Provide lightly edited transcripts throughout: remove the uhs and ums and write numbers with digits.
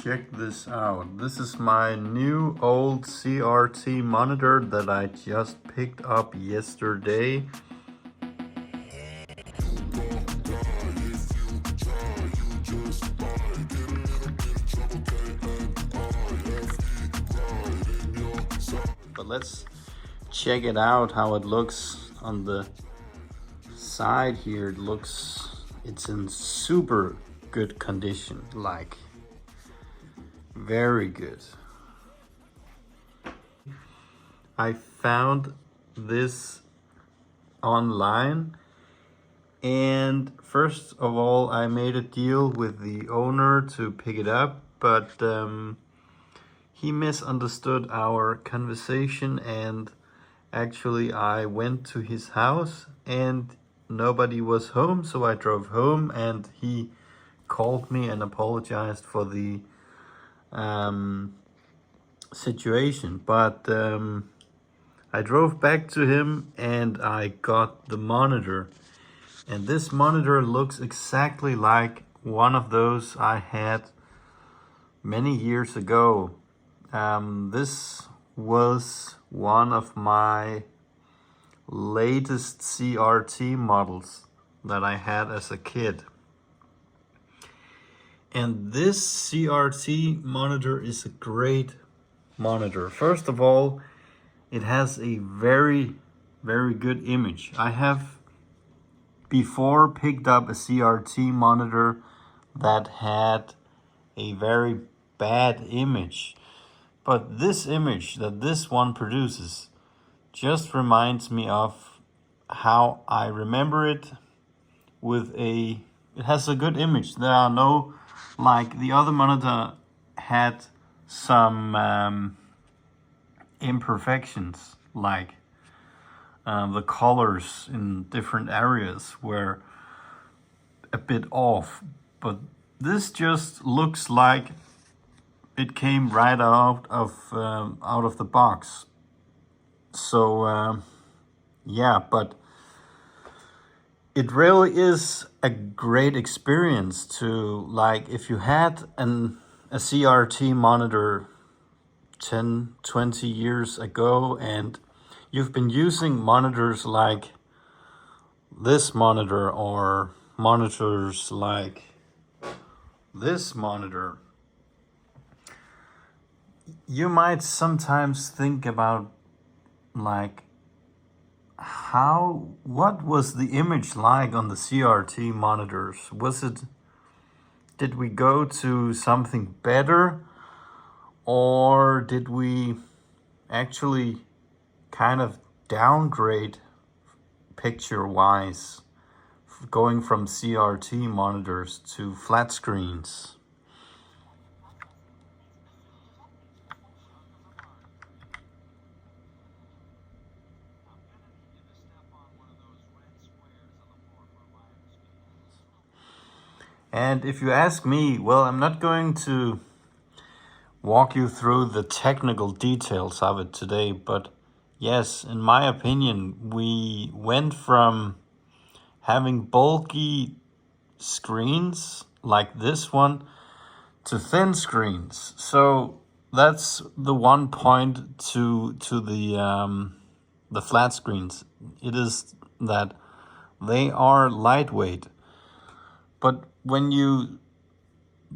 check this out. This is my new old CRT monitor that I just picked up yesterday. But let's check it out, how it looks on the side here. It's in super good condition, like very good. I found this online, and first of all I made a deal with the owner to pick it up, but he misunderstood our conversation, and actually I went to his house and nobody was home, so I drove home and he called me and apologized for the situation. But I drove back to him and I got the monitor. And this monitor looks exactly like one of those I had many years ago. This was one of my latest CRT models that I had as a kid. And this CRT monitor is a great monitor. First of all, it has a very, very good image. I have before picked up a CRT monitor that had a very bad image. But this image that this one produces just reminds me of how I remember it. It has a good image. There are no, like the other monitor had some imperfections, like the colors in different areas were a bit off. But this just looks like it came right out of the box. So yeah, but it really is a great experience to, like, if you had a CRT monitor 10, 20 years ago and you've been using monitors like this monitor or monitors like this monitor, you might sometimes think about, like, what was the image like on the CRT monitors? Did we go to something better, or did we actually kind of downgrade picture-wise, going from CRT monitors to flat screens? And if you ask me, well, I'm not going to walk you through the technical details of it today, but yes, in my opinion, we went from having bulky screens like this one to thin screens. So that's the one point to the flat screens. It is that they are lightweight. But when you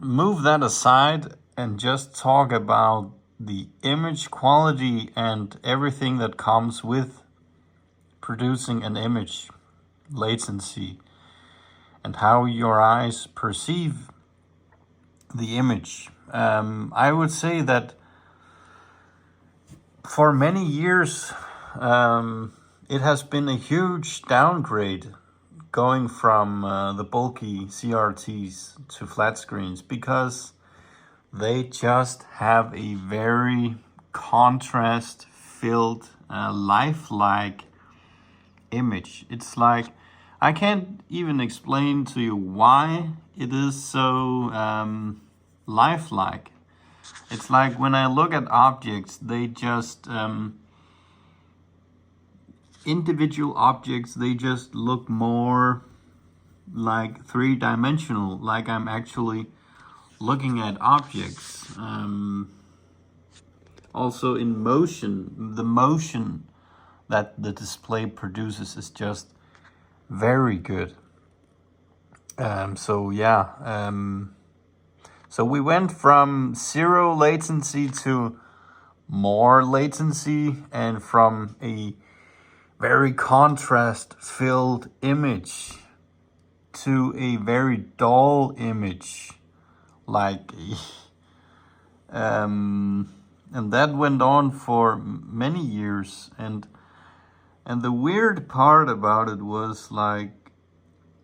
move that aside and just talk about the image quality and everything that comes with producing an image, latency, and how your eyes perceive the image, I would say that for many years it has been a huge downgrade going from the bulky CRTs to flat screens, because they just have a very contrast-filled, lifelike image. It's like, I can't even explain to you why it is so lifelike. It's like when I look at objects, they just individual objects, they just look more like three-dimensional, like I'm actually looking at objects. Also in motion, the motion that the display produces is just very good. So we went from 0 latency to more latency, and from a very contrast-filled image to a very dull image, like and that went on for many years. And the weird part about it was, like,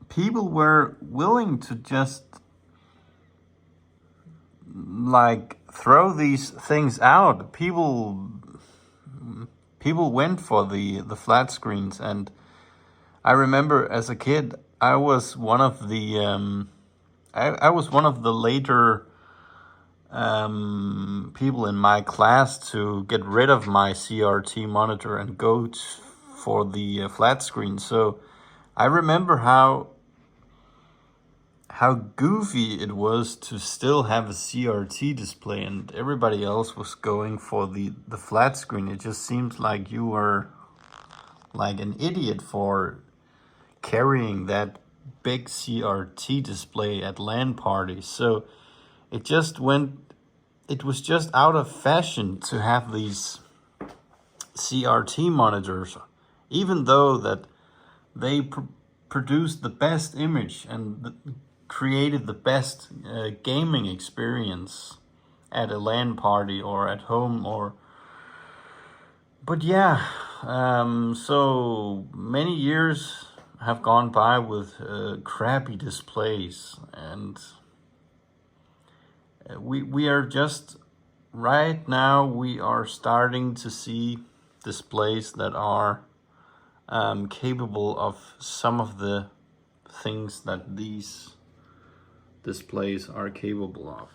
people were willing to just like throw these things out. People went for the flat screens. And I remember as a kid, I was one of the I was one of the later people in my class to get rid of my CRT monitor and go for the flat screen. So I remember how goofy it was to still have a CRT display, and everybody else was going for the flat screen. It just seemed like you were like an idiot for carrying that big CRT display at LAN parties. So it was just out of fashion to have these CRT monitors, even though that they produced the best image and created the best gaming experience at a LAN party or at home. But yeah, so many years have gone by with crappy displays, and we are just right now we are starting to see displays that are capable of some of the things that these displays are capable of.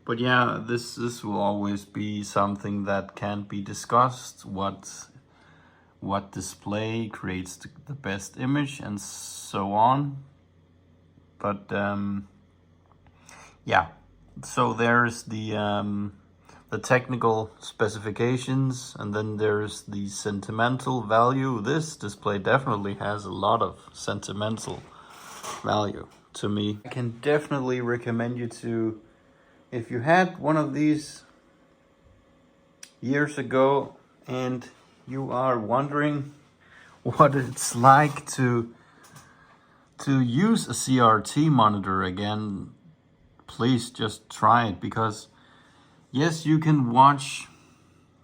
But yeah, this will always be something that can't be discussed. What display creates the best image and so on. But yeah, so there's the technical specifications, and then there's the sentimental value. This display definitely has a lot of sentimental value to me. I can definitely recommend you to, if you had one of these years ago and you are wondering what it's like to use a CRT monitor again, please just try it. Because yes, you can watch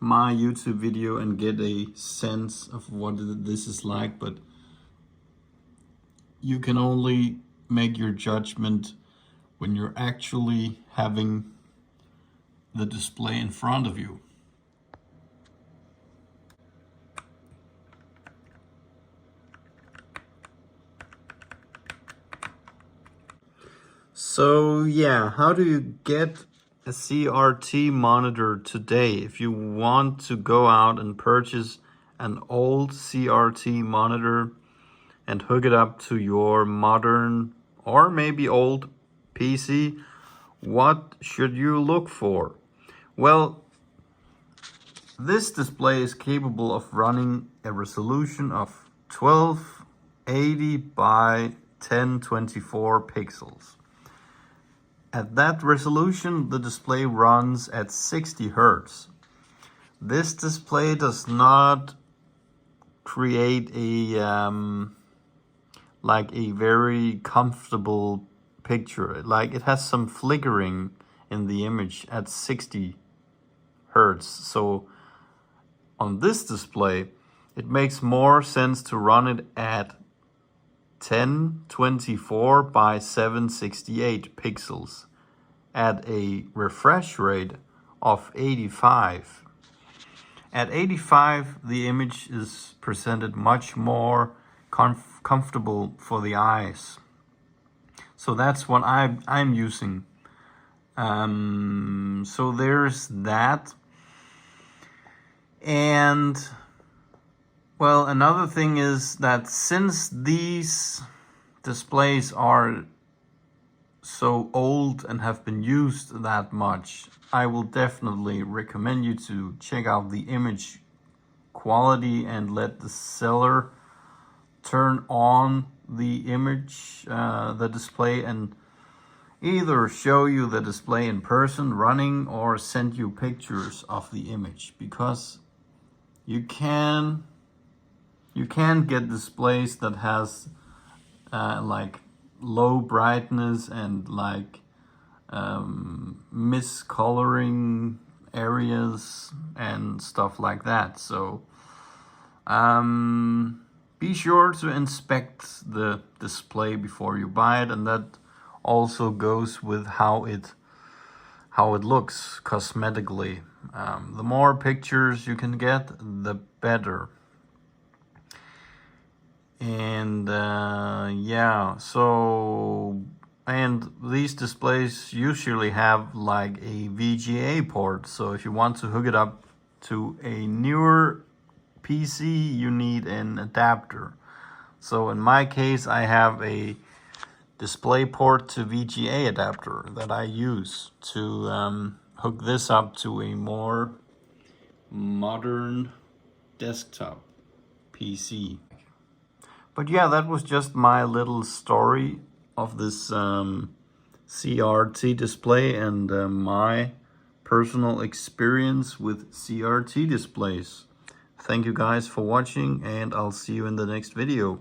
my YouTube video and get a sense of what this is like, but you can only make your judgment when you're actually having the display in front of you. So yeah, how do you get a CRT monitor today? If you want to go out and purchase an old CRT monitor and hook it up to your modern or maybe old PC, what should you look for? Well, this display is capable of running a resolution of 1280 by 1024 pixels. At that resolution, the display runs at 60 Hertz. This display does not create a like a very comfortable picture. Like, it has some flickering in the image at 60 Hertz. So on this display, it makes more sense to run it at 1024 by 768 pixels at a refresh rate of 85. At 85, the image is presented much more comfortable for the eyes. So that's what I'm using So there's that. And well, another thing is that since these displays are so old and have been used that much, I will definitely recommend you to check out the image quality and let the seller turn on the image, the display, and either show you the display in person running or send you pictures of the image, because you can get displays that has like low brightness and like miscoloring areas and stuff like that. So be sure to inspect the display before you buy it, and that also goes with how it looks cosmetically. The more pictures you can get, the better. And yeah, so, and these displays usually have like a VGA port, so if you want to hook it up to a newer PC, you need an adapter. So in my case, I have a DisplayPort to VGA adapter that I use to hook this up to a more modern desktop PC. But yeah, that was just my little story of this CRT display and my personal experience with CRT displays. Thank you guys for watching, and I'll see you in the next video.